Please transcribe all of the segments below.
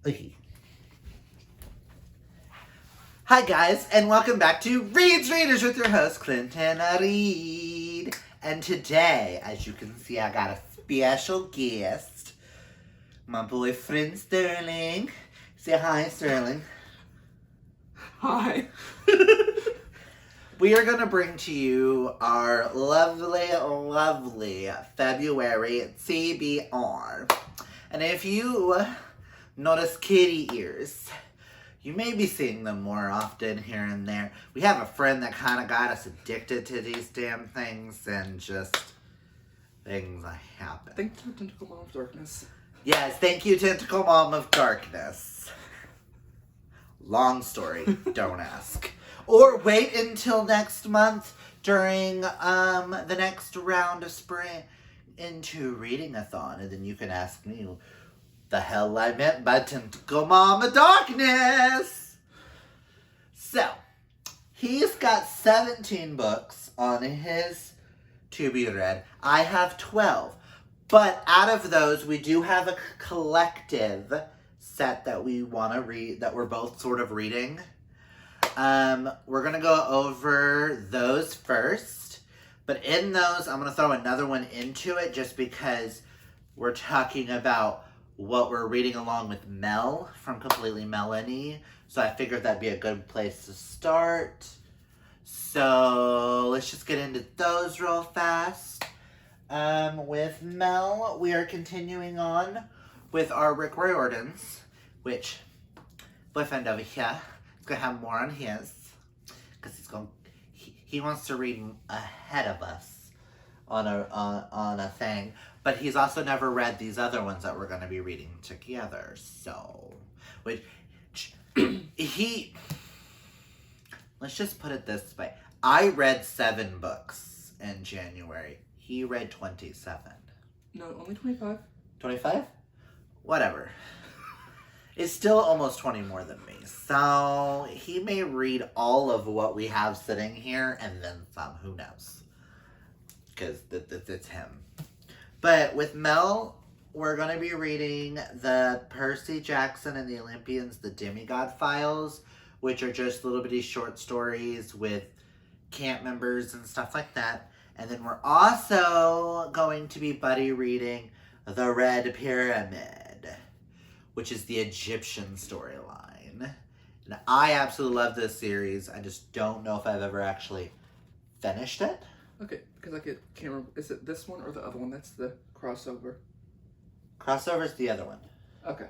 Okay. Hi guys, and welcome back to Readers with your host, Clinton Reed. And today, as you can see, I got a special guest. My boyfriend, Sterling. Say hi, Sterling. Hi. We are going to bring to you our lovely, lovely February TBR. And if you notice kitty ears, you may be seeing them more often here and there. We have a friend that kind of got us addicted to these damn things, and just things happen. Thank you, Tentacle Mom of Darkness. Yes, thank you, Tentacle Mom of Darkness. Long story, don't ask. Or wait until next month during the next round of spring into Reading-a-thon, and then you can ask me the hell I meant by Tentacle Mom of Darkness. So, he's got 17 books on his to be read. I have 12. But out of those, we do have a collective set that we want to read, that we're both sort of reading. We're going to go over those first. But in those, I'm going to throw another one into it just because we're talking about what we're reading along with Mel from Completely Melanie. So I figured that'd be a good place to start. So let's just get into those real fast. With Mel, we are continuing on with our Riordans, which boyfriend over here is going to have more on his. Because he wants to read ahead of us on a thing. But he's also never read these other ones that we're going to be reading together. So, which let's just put it this way. I read 7 books in January. He read 27. No, only 25. 25? Whatever. It's still almost 20 more than me. So, he may read all of what we have sitting here and then some. Who knows? Because it's him. But with Mel, we're going to be reading the Percy Jackson and the Olympians, the Demigod Files, which are just little bitty short stories with camp members and stuff like that. And then we're also going to be buddy reading The Red Pyramid, which is the Egyptian storyline. And I absolutely love this series. I just don't know if I've ever actually finished it. Okay, because can't remember. Is it this one or the other one? That's the crossover. Crossover's the other one. Okay.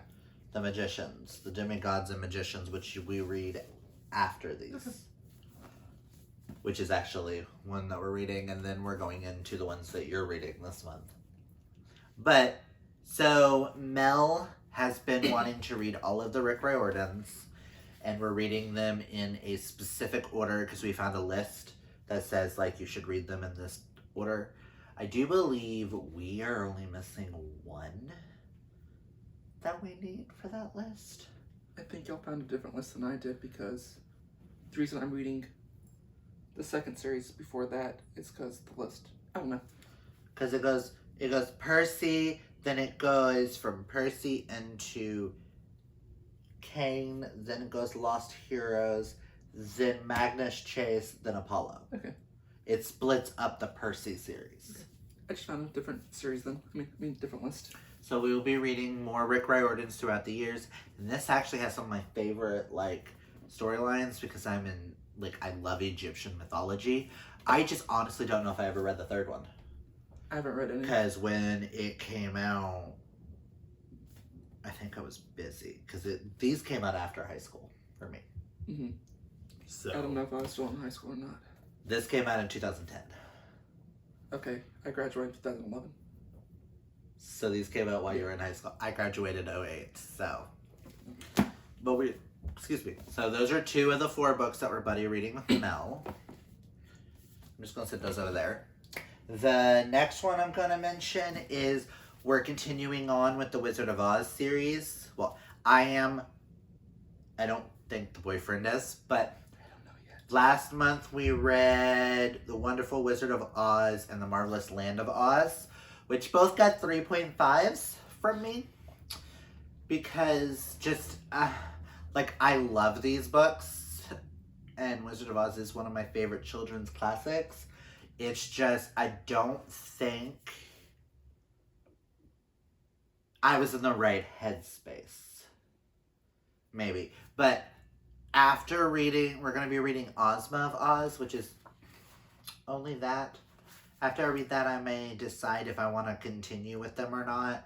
The Magicians. The Demigods and Magicians, which we read after these. Okay. Which is actually one that we're reading, and then we're going into the ones that you're reading this month. But, so, Mel has been wanting to read all of the Rick Riordans, and we're reading them in a specific order because we found a list that says, like, you should read them in this order. I do believe we are only missing one that we need for that list. I think y'all found a different list than I did because the reason I'm reading the second series before that is because the list. I don't know. Because it goes Percy, then it goes from Percy into Kane, then it goes Lost Heroes, then Magnus Chase, then Apollo. Okay. It splits up the Percy series. Okay. I just found a different series then. I mean different list. So we will be reading more Rick Riordans throughout the years. And this actually has some of my favorite, storylines because I love Egyptian mythology. I just honestly don't know if I ever read the third one. I haven't read any. Because when it came out, I think I was busy. Because these came out after high school for me. Mm-hmm. So I don't know if I was still in high school or not. This came out in 2010. Okay, I graduated in 2011. So these came out while you were in high school. I graduated in 08, so. But excuse me. So those are 2 of the 4 books that we're buddy reading with Mel. I'm just going to sit those over there. The next one I'm going to mention is we're continuing on with the Wizard of Oz series. Well, I am. I don't think the boyfriend is, but I don't know yet. last month we read The Wonderful Wizard of Oz and The Marvelous Land of Oz, which both got 3.5s from me because just, like, I love these books, and Wizard of Oz is one of my favorite children's classics. It's just, I don't think I was in the right headspace. Maybe. But after reading, we're going to be reading Ozma of Oz, which is only that. After I read that, I may decide if I want to continue with them or not,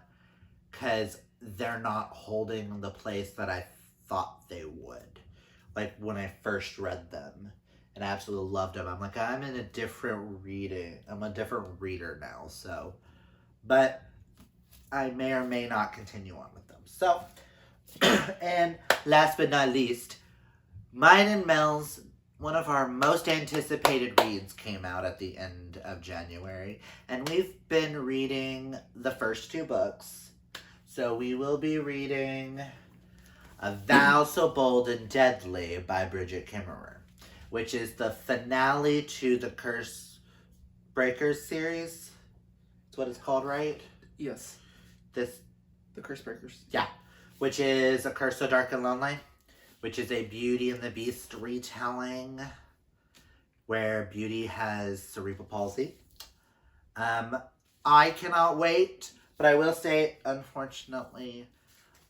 because they're not holding the place that I thought they would. Like, when I first read them, and I absolutely loved them, I'm like, I'm in a different reading. I'm a different reader now, so. But I may or may not continue on with them. So, and last but not least, mine and Mel's, one of our most anticipated reads came out at the end of January, and we've been reading the first 2 books. So we will be reading A Vow So Bold and Deadly by Bridget Kimmerer, which is the finale to the Curse Breakers series. That's what it's called, right? Yes. The Curse Breakers. Yeah. Which is A Curse So Dark and Lonely, which is a Beauty and the Beast retelling where Beauty has cerebral palsy. I cannot wait, but I will say, unfortunately,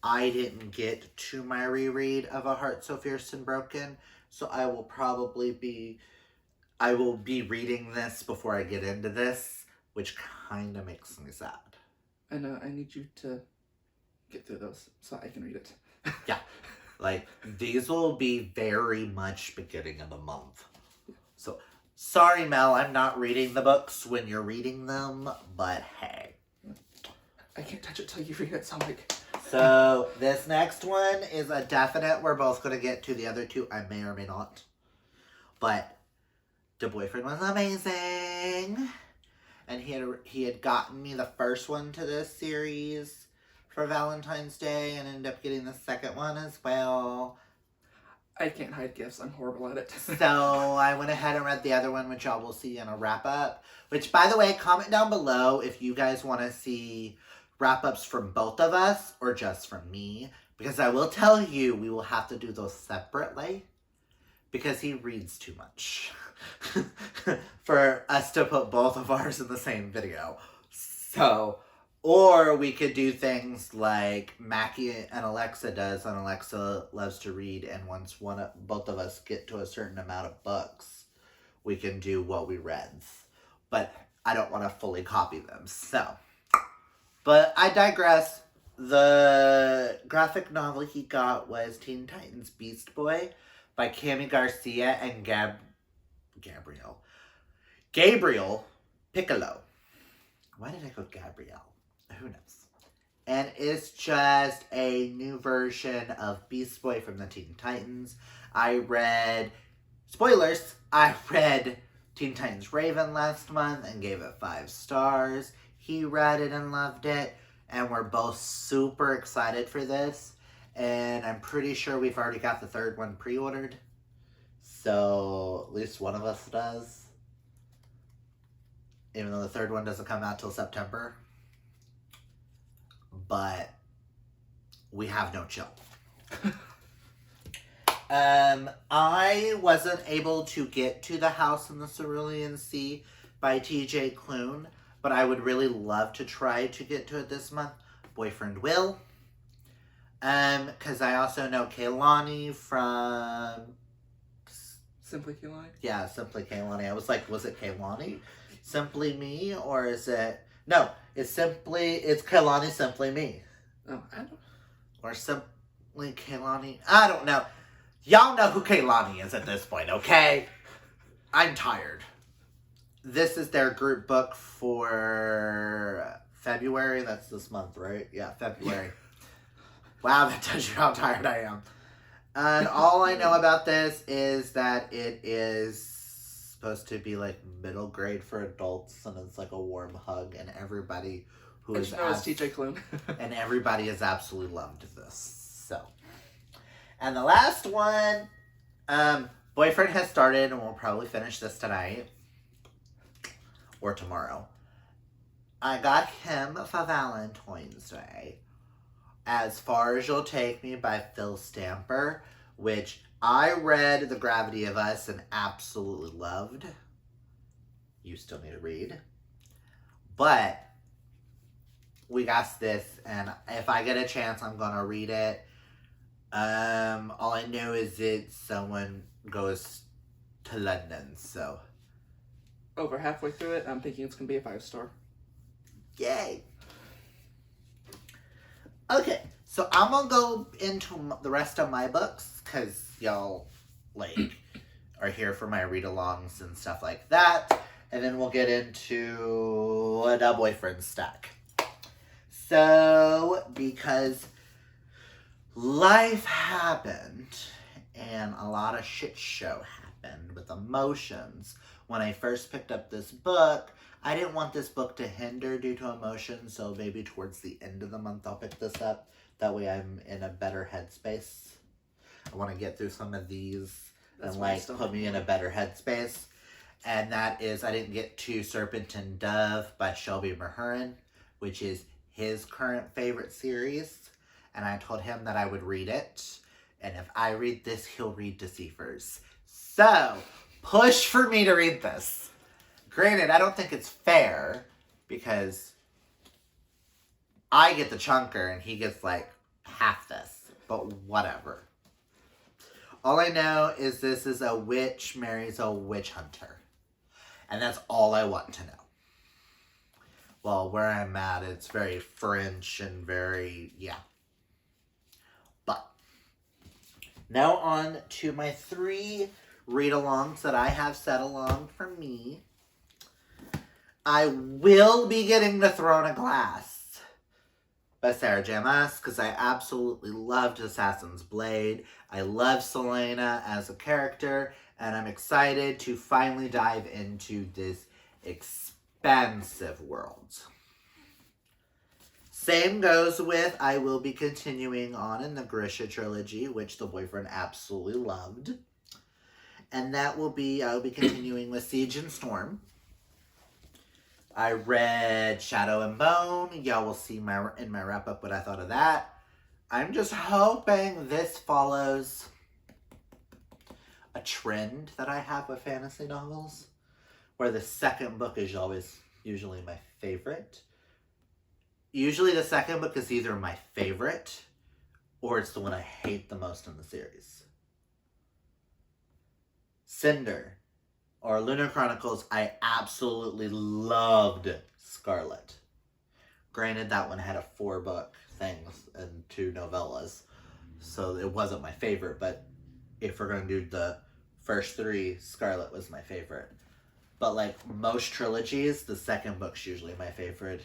I didn't get to my reread of A Heart So Fierce and Broken, so I will be reading this before I get into this, which kind of makes me sad. And I need you to get through those so I can read it. Yeah. Like, these will be very much beginning of the month. So, sorry, Mel, I'm not reading the books when you're reading them, but hey. I can't touch it till you read it, so I'm like... So, this next one is a definite. We're both going to get to. The other 2, I may or may not. But, the boyfriend was amazing. And he had gotten me the first one to this series for Valentine's Day, and ended up getting the second one as well. I can't hide gifts. I'm horrible at it. So I went ahead and read the other one, which y'all will see in a wrap-up. Which, by the way, comment down below if you guys want to see wrap-ups from both of us or just from me. Because I will tell you, we will have to do those separately. Because he reads too much. For us to put both of ours in the same video. So... Or we could do things like Mackie and Alexa does, and Alexa loves to read, and once both of us get to a certain amount of books, we can do what we read. But I don't want to fully copy them, so. But I digress. The graphic novel he got was Teen Titans Beast Boy by Cami Garcia and Gabriel Piccolo. Why did I go Gabrielle? Who knows? And it's just a new version of Beast Boy from the Teen Titans. Spoilers, I read Teen Titans Raven last month and gave it 5 stars. He read it and loved it. And we're both super excited for this. And I'm pretty sure we've already got the 3rd one pre-ordered. So, at least one of us does. Even though the 3rd one doesn't come out till September. But we have no chill. I wasn't able to get to The House in the Cerulean Sea by T.J. Klune, but I would really love to try to get to it this month. Boyfriend will. Because I also know Kaylani from... Simply Kaylani? Yeah, Simply Kaylani. I was like, was it Kaylani? Simply Me? Or is it... No, it's Kaylani Simply Me. Oh, I don't... Or Simply Kaylani. I don't know. Y'all know who Kaylani is at this point, okay? I'm tired. This is their group book for February. That's this month, right? Yeah, February. Wow, that tells you how tired I am. And all I know about this is that it is supposed to be like middle grade for adults, and it's like a warm hug, and everybody who is TJ Klune. and everybody has absolutely loved this. So, and the last one, boyfriend has started, and we'll probably finish this tonight or tomorrow. I got him for Valentine's Day As Far As You'll Take Me by Phil Stamper, which I read The Gravity of Us and absolutely loved. You still need to read. But we got this, and if I get a chance, I'm gonna read it. All I know is that someone goes to London, so. Over halfway through it, I'm thinking it's gonna be a 5-star. Yay! Okay, so I'm gonna go into the rest of my books, because y'all, are here for my read-alongs and stuff like that. And then we'll get into the boyfriend stack. So, because life happened, and a lot of shit show happened with emotions. When I first picked up this book, I didn't want this book to hinder due to emotions, so maybe towards the end of the month I'll pick this up. That way I'm in a better headspace. I want to get through some of these and put me in a better headspace. And that is, I didn't get to Serpent and Dove by Shelby Mahurin, which is his current favorite series. And I told him that I would read it. And if I read this, he'll read Deceivers. So, push for me to read this. Granted, I don't think it's fair, because I get the chunker and he gets half this. But whatever. All I know is this is a witch marries a witch hunter. And that's all I want to know. Well, where I'm at, it's very French and very, yeah. But, now on to my 3 read-alongs that I have set along for me. I will be getting The Throne of Glass by Sarah J. Maas, because I absolutely loved Assassin's Blade. I love Selena as a character, and I'm excited to finally dive into this expansive world. Same goes with, I will be continuing on in the Grisha trilogy, which the boyfriend absolutely loved. And that will be, I'll be continuing with Siege and Storm. I read Shadow and Bone. Y'all will see in my wrap-up what I thought of that. I'm just hoping this follows a trend that I have with fantasy novels, where the second book is usually my favorite. Usually the second book is either my favorite, or it's the one I hate the most in the series. Cinder, or Lunar Chronicles, I absolutely loved Scarlet. Granted, that one had a 4-book thing and 2 novellas, so it wasn't my favorite, but if we're going to do the first 3, Scarlet was my favorite. But most trilogies, the second book's usually my favorite,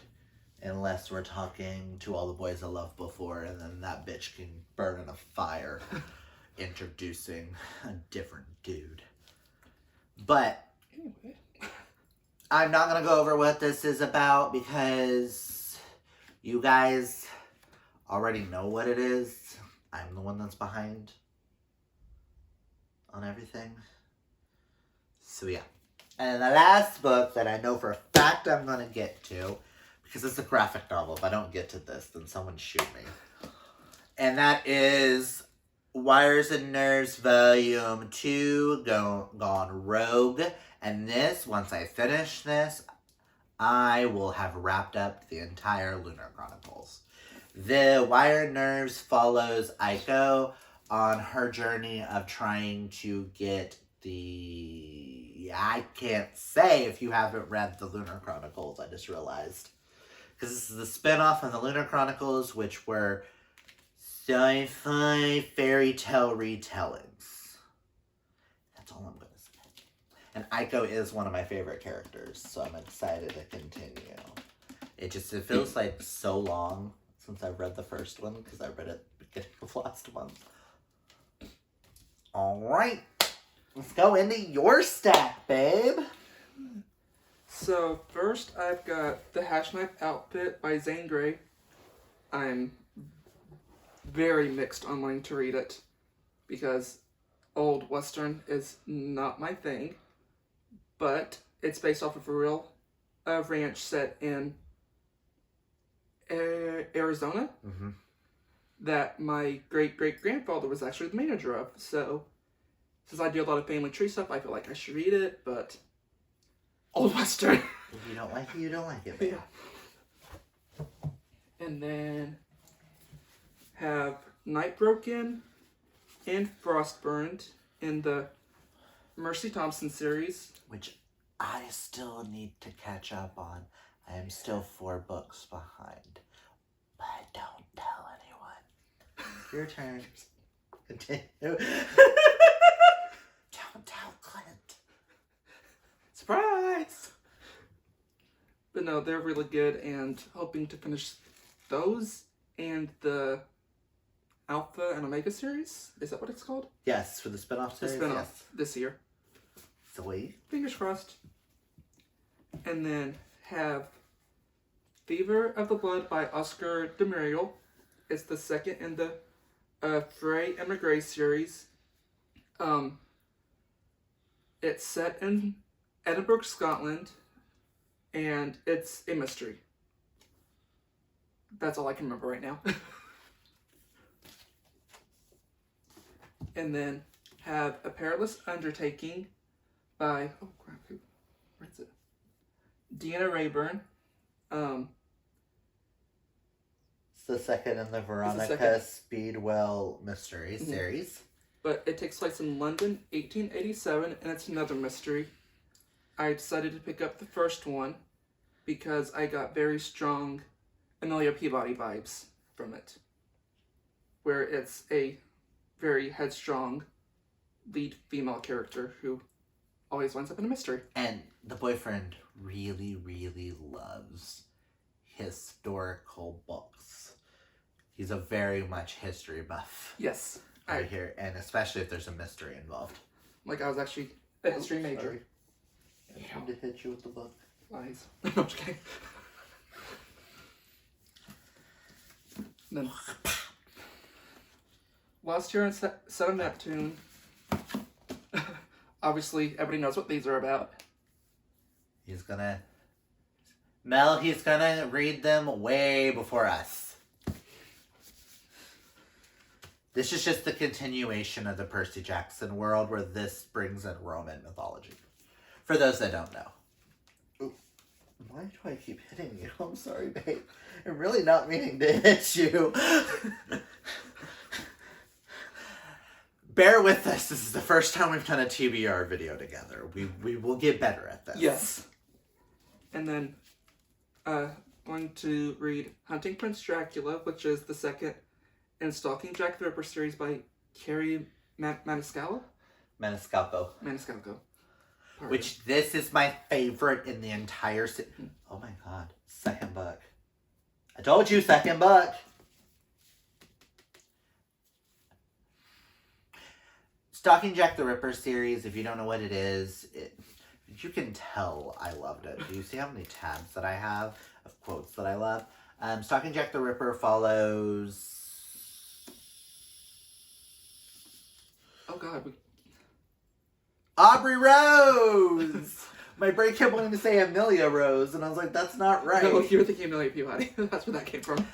unless we're talking To All the Boys I Loved Before, and then that bitch can burn in a fire, introducing a different dude. But anyway, I'm not going to go over what this is about, because you guys already know what it is. I'm the one that's behind on everything. So yeah. And the last book that I know for a fact I'm going to get to, because it's a graphic novel, if I don't get to this, then someone shoot me. And that is Wires and Nerves Volume 2, Gone Rogue. And this, once I finish this, I will have wrapped up the entire Lunar Chronicles. The Wire and Nerves follows Aiko on her journey of trying to get I can't say if you haven't read the Lunar Chronicles, I just realized. Because this is the spin-off of the Lunar Chronicles, which were sci-fi fairy tale retellings. That's all I'm going to say. And Aiko is one of my favorite characters, so I'm excited to continue. It feels like so long since I've read the first one, because I read it at the beginning of last month. Alright, let's go into your stack, babe. So first I've got The Hash Knife Outfit by Zane Grey. I'm very mixed on wanting to read it, because old Western is not my thing, but it's based off of a real ranch set in Arizona. Mm-hmm. that my great-great-grandfather was actually the manager of. So, since I do a lot of family tree stuff, I feel like I should read it, but Old Western. If you don't like it, you don't like it, babe. Yeah. And then have Night Broken and Frostburned in the Mercy Thompson series. Which I still need to catch up on. I am still 4 books behind. But don't tell anyone. Your turn. Continue. Don't tell Clint. Surprise! But no, they're really good, and hoping to finish those and the Alpha and Omega series. Is that what it's called? Yes, for the spinoff The series. spin-off this year. Sweet. Fingers crossed. And then have Fever of the Blood by Oscar de Muriel. It's the second in the Frey and McGray series. It's set in Edinburgh, Scotland, and it's a mystery. That's all I can remember right now. And then have A Perilous Undertaking by, oh crap, where's it? Deanna Rayburn. It's the second in the Veronica Speedwell mystery series. But it takes place in London, 1887, and it's another mystery. I decided to pick up the first one because I got very strong Amelia Peabody vibes from it. Where it's a very headstrong lead female character who always winds up in a mystery. And the boyfriend really, really loves historical books. He's a very much history buff. Yes. Right here, and especially if there's a mystery involved. Like, I was actually a history major. Sorry. I tried to hit you with the book. Lies. No, I'm just kidding. Then, Lost Here in Set of Neptune. Obviously, everybody knows what these are about. He's gonna read them way before us. This is just the continuation of the Percy Jackson world where this brings in Roman mythology. For those that don't know. Ooh, why do I keep hitting you? I'm sorry, babe. I'm really not meaning to hit you. Bear with us. This is the first time we've done a TBR video together. We will get better at this. Yes. And then, going to read Hunting Prince Dracula, which is the second in Stalking Jack the Ripper series by Carrie Maniscalco. Which this is my favorite in the entire Oh my god. Second book. I told you, second book. Stalking Jack the Ripper series, if you don't know what it is, you can tell I loved it. Do you see how many tabs that I have of quotes that I love? Stalking Jack the Ripper follows... Oh god. Aubrey Rose! My brain kept wanting to say Amelia Rose, and I was like, that's not right. No, you were thinking Amelia Peabody. That's where that came from.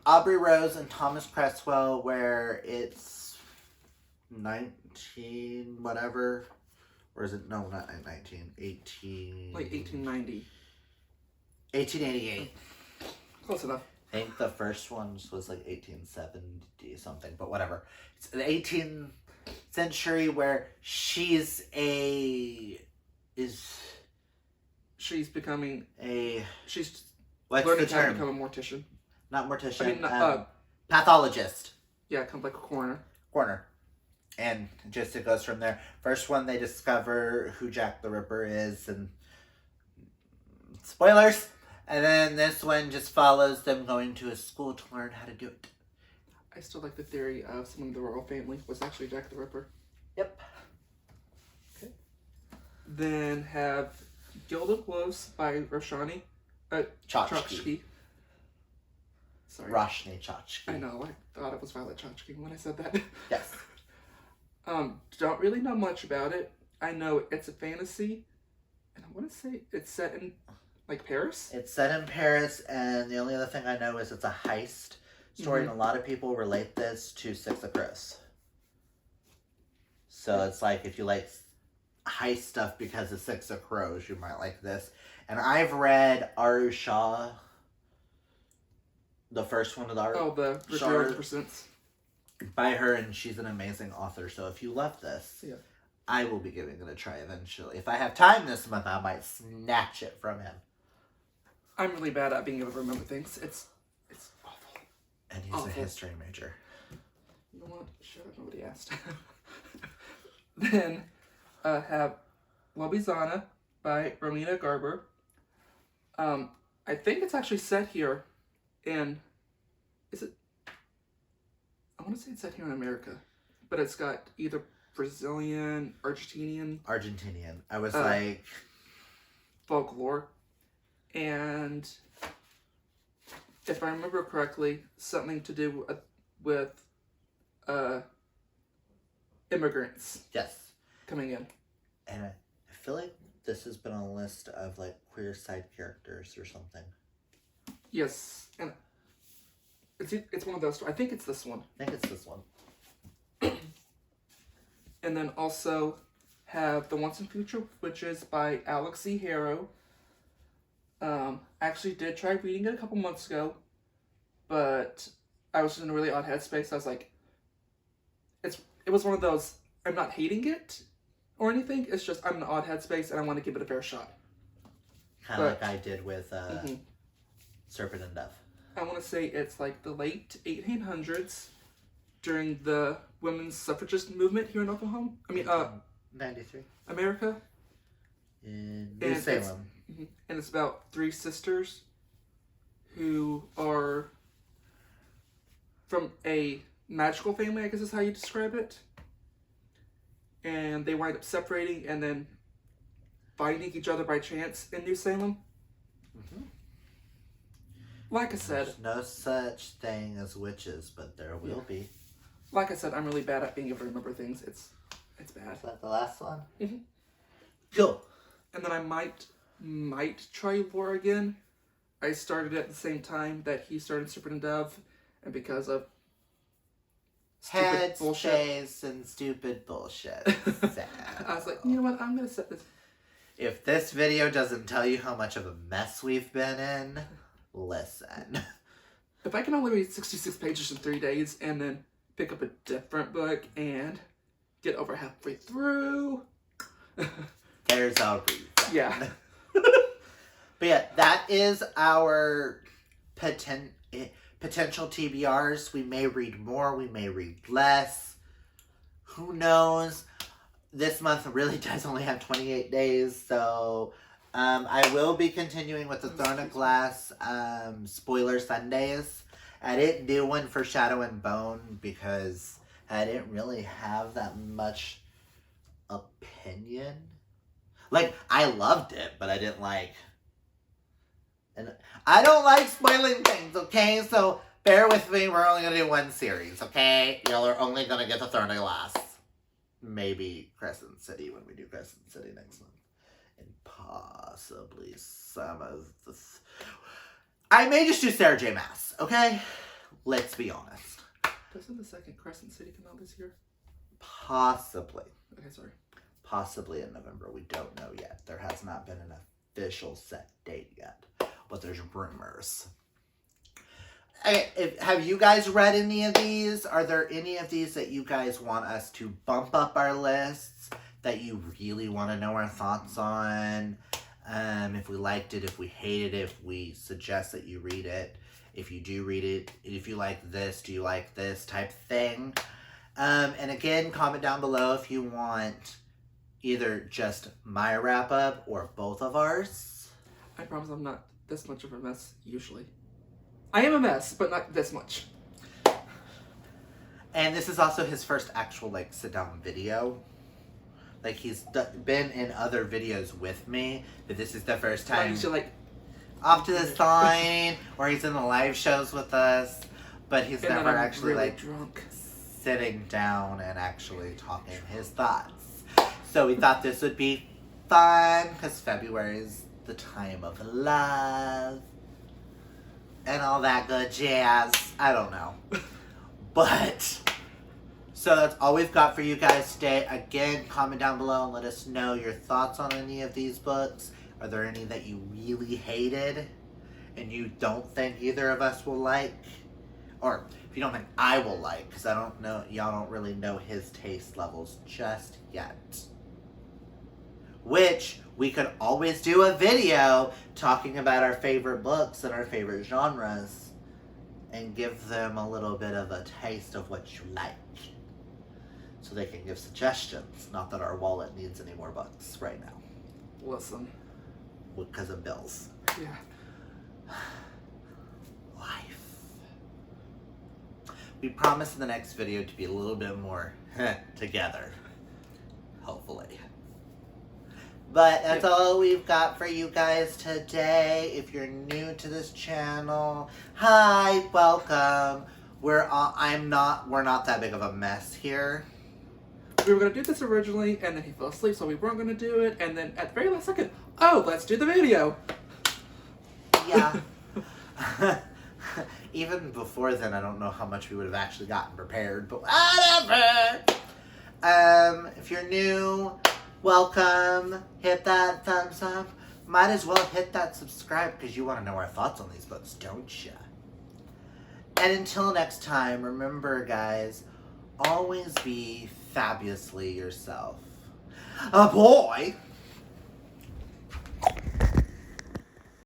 Aubrey Rose and Thomas Cresswell, where it's 19 whatever, or is it, no, not 19, 18... Like 1890. 1888. Close enough. I think the first one was like 1870 something, but whatever. It's the 18th century where she's becoming a... She's what's learning the how to term? become a mortician. Not mortician. I mean, pathologist. Yeah, kind of like a coroner. And just it goes from there. First one, they discover who Jack the Ripper is, and spoilers. And then this one just follows them going to a school to learn how to do it. I still like the theory of someone in the royal family was actually Jack the Ripper. Yep. Okay. Then have Gilded Wolves by Roshani Chokshi. Sorry. Roshni Chokshi. I know, I thought it was Violet Chokshi when I said that. Yes. Don't really know much about it. I know it's a fantasy, and I want to say it's set in, like, Paris? It's set in Paris, and the only other thing I know is it's a heist story, and a lot of people relate this to Six of Crows. So it's like, if you like heist stuff because of Six of Crows, you might like this. And I've read Aru Shah, the first one of the the Riordans presents by her, and she's an amazing author. So if you love this, yeah, I will be giving it a try eventually. If I have time this month, I might snatch it from him. I'm really bad at being able to remember things. It's awful. And he's a history major. You know what? Shut up, nobody asked. Then have Lobizana by Romina Garber. I think it's actually set here in... Is it... I want to say it's set here in America. But it's got either Brazilian, Argentinian... I was like... folklore. And if I remember correctly, something to do with immigrants. Yes. Coming in. And I feel like this has been a list of like queer side characters or something. Yes, and it's one of those. I think it's this one. I think it's this one. And then also have The Once and Future Witches by Alex E. Harrow. Actually did try reading it a couple months ago, but I was in a really odd headspace. I was like, it was one of those, I'm not hating it or anything, it's just I'm in an odd headspace and I want to give it a fair shot. Kind of like I did with Serpent and Dove. I want to say it's like the late 1800s during the women's suffragist movement here in Oklahoma. 93. America. In New Salem. And it's about three sisters who are from a magical family, I guess is how you describe it. And they wind up separating and then finding each other by chance in New Salem. Mm-hmm. Like I said... There's no such thing as witches, but there will be. Like I said, I'm really bad at being able to remember things. It's bad. Is that the last one? Mm-hmm. Cool. And then I might try Lore again. I started at the same time that he started Serpent and Dove, and because of stupid bullshit and stupid bullshit. I was like, you know what, I'm gonna set this. If this video doesn't tell you how much of a mess we've been in, listen. If I can only read 66 pages in 3 days and then pick up a different book and get over halfway through. There's a reason. Yeah. But yeah, that is our potential TBRs. We may read more, we may read less. Who knows? This month really does only have 28 days, so I will be continuing with the Throne of Glass spoiler Sundays. I didn't do one for Shadow and Bone because I didn't really have that much opinion. Like, I loved it, but I didn't like... And I don't like spoiling things, okay? So, bear with me, we're only going to do one series, okay? Y'all are only going to get the Throne of Glass. Maybe Crescent City when we do Crescent City next month. And possibly some of the... I may just do Sarah J. Maas, okay? Let's be honest. Doesn't the second Crescent City come out this year? Possibly. Okay, sorry. Possibly in November. We don't know yet. There has not been an official set date yet. But there's rumors. Okay, have you guys read any of these? Are there any of these that you guys want us to bump up our lists? That you really want to know our thoughts on? If we liked it, if we hated it, if we suggest that you read it. If you do read it, if you like this, do you like this type thing? And again, comment down below if you want either just my wrap-up or both of ours. I promise I'm not this much of a mess, usually. I am a mess, but not this much. And this is also his first actual, like, sit-down video. Like, he's been in other videos with me, but this is the first time. He's like... Off to the side, or he's in the live shows with us, but he's never actually, really like, drunk. Sitting down and actually talking his thoughts. So we thought this would be fun, because February is the time of love. and all that good jazz. I don't know. But, so that's all we've got for you guys today. Again, comment down below and let us know your thoughts on any of these books. Are there any that you really hated and you don't think either of us will like? Or if you don't think I will like, because I don't know, y'all don't really know his taste levels just yet. Which, we could always do a video talking about our favorite books and our favorite genres and give them a little bit of a taste of what you like. So they can give suggestions. Not that our wallet needs any more books right now. Listen. Because of bills. Yeah. Life. We promise in the next video to be a little bit more together. Hopefully. But that's all we've got for you guys today. If you're new to this channel, hi, welcome. We're not that big of a mess here. We were going to do this originally, and then he fell asleep, so we weren't going to do it. And then at the very last second, oh, let's do the video. Yeah. Even before then, I don't know how much we would have actually gotten prepared, but whatever. If you're new, welcome. Hit that thumbs up. Might as well hit that subscribe because you want to know our thoughts on these books, don't you? And until next time, remember, guys, always be fabulously yourself. A boy!